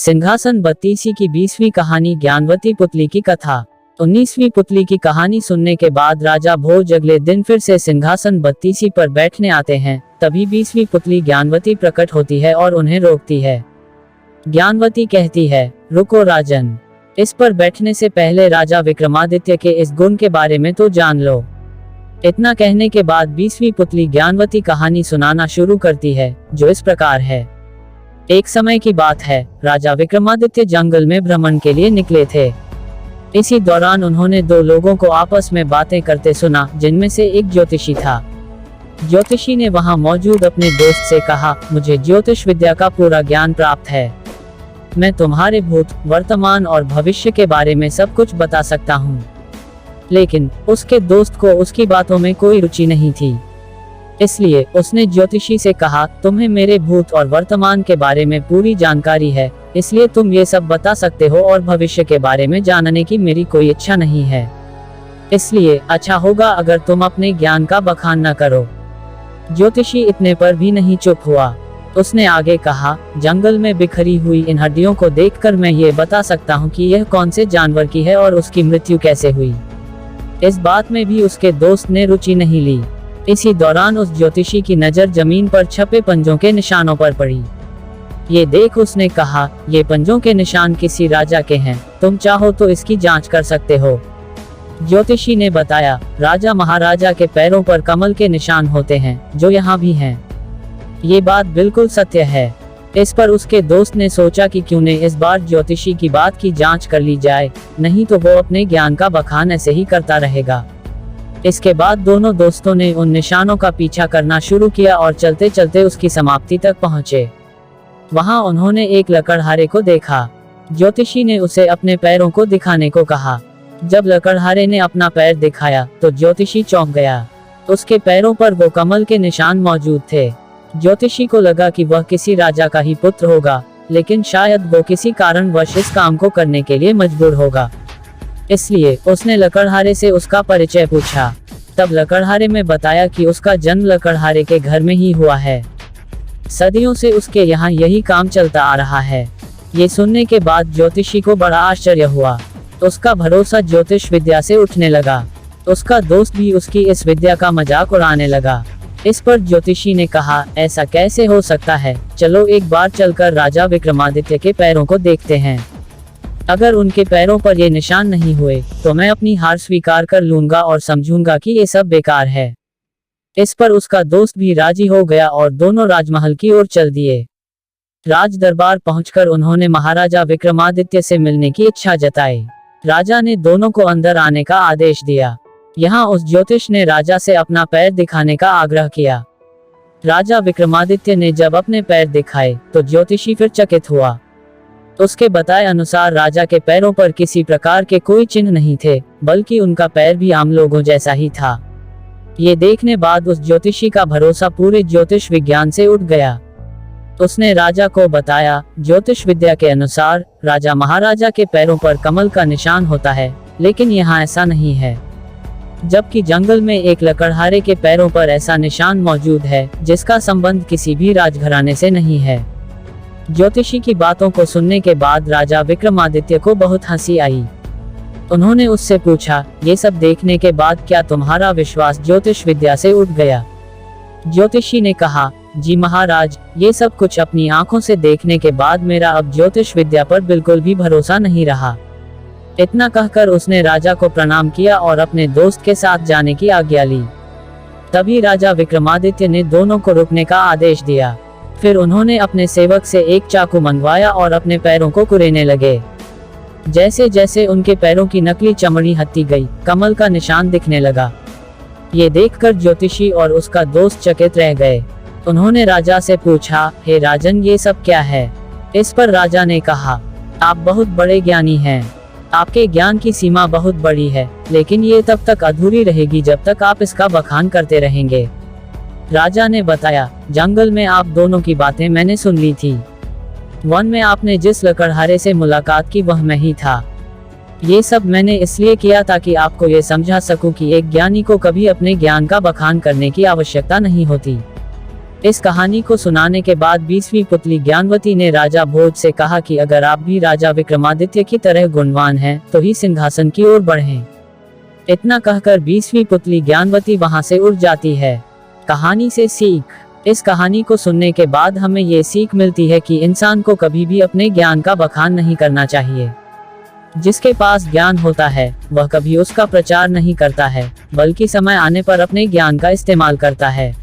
सिंहासन बत्तीसी की 20वीं कहानी ज्ञानवती पुतली की कथा। 19वीं पुतली की कहानी सुनने के बाद राजा भोज अगले दिन फिर से सिंहासन बत्तीसी पर बैठने आते हैं। तभी 20वीं पुतली ज्ञानवती प्रकट होती है और उन्हें रोकती है। ज्ञानवती कहती है, रुको राजन, इस पर बैठने से पहले राजा विक्रमादित्य के इस गुण के बारे में तो जान लो। इतना कहने के बाद 20वीं पुतली ज्ञानवती कहानी सुनाना शुरू करती है, जो इस प्रकार है। एक समय की बात है, राजा विक्रमादित्य जंगल में भ्रमण के लिए निकले थे। इसी दौरान उन्होंने दो लोगों को आपस में बातें करते सुना, जिनमें से एक ज्योतिषी था। ज्योतिषी ने वहां मौजूद अपने दोस्त से कहा, मुझे ज्योतिष विद्या का पूरा ज्ञान प्राप्त है। मैं तुम्हारे भूत, वर्तमान और भविष्य के बारे में सब कुछ बता सकता हूँ। लेकिन उसके दोस्त को उसकी बातों में कोई रुचि नहीं थी। इसलिए उसने ज्योतिषी से कहा, तुम्हें मेरे भूत और वर्तमान के बारे में पूरी जानकारी है, इसलिए तुम ये सब बता सकते हो और भविष्य के बारे में जानने की मेरी कोई इच्छा नहीं है। इसलिए अच्छा होगा अगर तुम अपने ज्ञान का बखान न करो। ज्योतिषी इतने पर भी नहीं चुप हुआ। उसने आगे कहा, जंगल में बिखरी हुई इन हड्डियों को देखकर मैं ये बता सकता हूँ कि यह कौन से जानवर की है और उसकी मृत्यु कैसे हुई। इस बात में भी उसके दोस्त ने रुचि नहीं ली। इसी दौरान उस ज्योतिषी की नजर जमीन पर छपे पंजों के निशानों पर पड़ी। ये देख उसने कहा, ये पंजों के निशान किसी राजा के हैं, तुम चाहो तो इसकी जांच कर सकते हो। ज्योतिषी ने बताया, राजा महाराजा के पैरों पर कमल के निशान होते हैं, जो यहाँ भी हैं। ये बात बिल्कुल सत्य है। इस पर उसके दोस्त ने सोचा कि क्यों न इस बार ज्योतिषी की बात की जांच कर ली जाए, नहीं तो वो अपने ज्ञान का बखान ऐसे ही करता रहेगा। इसके बाद दोनों दोस्तों ने उन निशानों का पीछा करना शुरू किया और चलते चलते उसकी समाप्ति तक पहुंचे। वहां उन्होंने एक लकड़हारे को देखा। ज्योतिषी ने उसे अपने पैरों को दिखाने को कहा। जब लकड़हारे ने अपना पैर दिखाया तो ज्योतिषी चौंक गया। उसके पैरों पर वो कमल के निशान मौजूद थे। ज्योतिषी को लगा कि वह किसी राजा का ही पुत्र होगा, लेकिन शायद वो किसी कारणवश इस काम को करने के लिए मजबूर होगा। इसलिए उसने लकड़हारे से उसका परिचय पूछा। तब लकड़हारे में बताया कि उसका जन्म लकड़हारे के घर में ही हुआ है। सदियों से उसके यहाँ यही काम चलता आ रहा है। ये सुनने के बाद ज्योतिषी को बड़ा आश्चर्य हुआ। उसका भरोसा ज्योतिष विद्या से उठने लगा। उसका दोस्त भी उसकी इस विद्या का मजाक उड़ाने लगा। इस पर ज्योतिषी ने कहा, ऐसा कैसे हो सकता है, चलो एक बार चलकर राजा विक्रमादित्य के पैरों को देखते हैं। अगर उनके पैरों पर ये निशान नहीं हुए तो मैं अपनी हार स्वीकार कर लूंगा और समझूंगा कि ये सब बेकार है। इस पर उसका दोस्त भी राजी हो गया और दोनों राजमहल की ओर चल दिए। राज दरबार पहुंचकर उन्होंने महाराजा विक्रमादित्य से मिलने की इच्छा जताई। राजा ने दोनों को अंदर आने का आदेश दिया। यहाँ उस ज्योतिष ने राजा से अपना पैर दिखाने का आग्रह किया। राजा विक्रमादित्य ने जब अपने पैर दिखाए तो ज्योतिषी फिर चकित हुआ। उसके बताए अनुसार राजा के पैरों पर किसी प्रकार के कोई चिन्ह नहीं थे, बल्कि उनका पैर भी आम लोगों जैसा ही था। ये देखने बाद उस ज्योतिषी का भरोसा पूरे ज्योतिष विज्ञान से उठ गया। उसने राजा को बताया, ज्योतिष विद्या के अनुसार राजा महाराजा के पैरों पर कमल का निशान होता है, लेकिन यहाँ ऐसा नहीं है। जबकि जंगल में एक लकड़हारे के पैरों पर ऐसा निशान मौजूद है, जिसका संबंध किसी भी राजघराने से नहीं है। ज्योतिषी की बातों को सुनने के बाद राजा विक्रमादित्य को बहुत हंसी आई। उन्होंने उससे पूछा, ये सब देखने के बाद क्या तुम्हारा विश्वास ज्योतिष विद्या से उठ गया? ज्योतिषी ने कहा, जी महाराज, ये सब कुछ अपनी आंखों से देखने के बाद मेरा अब ज्योतिष विद्या पर बिल्कुल भी भरोसा नहीं रहा। इतना कहकर उसने राजा को प्रणाम किया और अपने दोस्त के साथ जाने की आज्ञा ली। तभी राजा विक्रमादित्य ने दोनों को रुकने का आदेश दिया। फिर उन्होंने अपने सेवक से एक चाकू मंगवाया और अपने पैरों को कुरेदने लगे। जैसे जैसे उनके पैरों की नकली चमड़ी हटती गई, कमल का निशान दिखने लगा। ये देखकर ज्योतिषी और उसका दोस्त चकित रह गए। उन्होंने राजा से पूछा, हे राजन, ये सब क्या है? इस पर राजा ने कहा, आप बहुत बड़े ज्ञानी हैं। आपके ज्ञान की सीमा बहुत बड़ी है, लेकिन ये तब तक अधूरी रहेगी जब तक आप इसका बखान करते रहेंगे। राजा ने बताया, जंगल में आप दोनों की बातें मैंने सुन ली थी। वन में आपने जिस लकड़हारे से मुलाकात की वह मैं ही था। ये सब मैंने इसलिए किया ताकि आपको ये समझा सकूं कि एक ज्ञानी को कभी अपने ज्ञान का बखान करने की आवश्यकता नहीं होती। इस कहानी को सुनाने के बाद 20वीं पुतली ज्ञानवती ने राजा भोज से कहा कि अगर आप भी राजा विक्रमादित्य की तरह गुणवान हैं, तो ही सिंहासन की ओर बढ़ें। इतना कहकर 20वीं पुतली ज्ञानवती वहां से उड़ जाती है। कहानी से सीख। इस कहानी को सुनने के बाद हमें ये सीख मिलती है कि इंसान को कभी भी अपने ज्ञान का बखान नहीं करना चाहिए। जिसके पास ज्ञान होता है वह कभी उसका प्रचार नहीं करता है, बल्कि समय आने पर अपने ज्ञान का इस्तेमाल करता है।